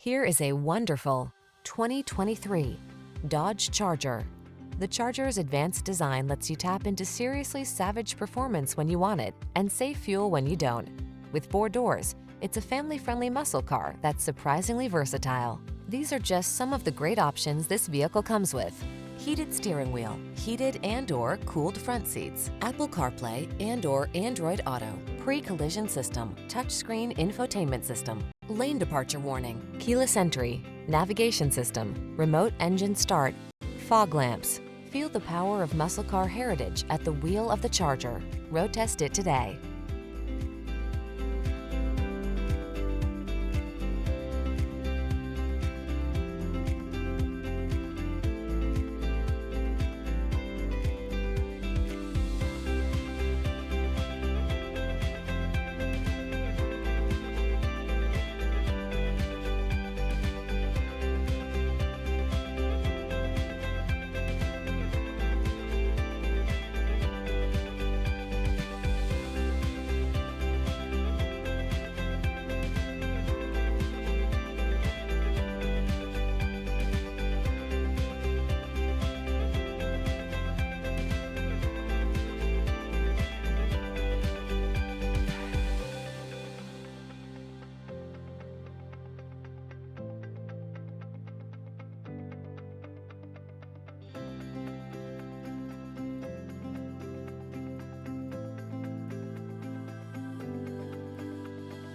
Here is a wonderful 2023 Dodge Charger. The Charger's advanced design lets you tap into seriously savage performance when you want it and save fuel when you don't. With 4 doors, it's a family-friendly muscle car that's surprisingly versatile. These are just some of the great options this vehicle comes with: heated steering wheel, heated and/or cooled front seats, Apple CarPlay and/or Android Auto, pre-collision system, touchscreen infotainment system, lane departure warning, keyless entry, navigation system, remote engine start, fog lamps. Feel the power of muscle car heritage at the wheel of the Charger. Road test it today.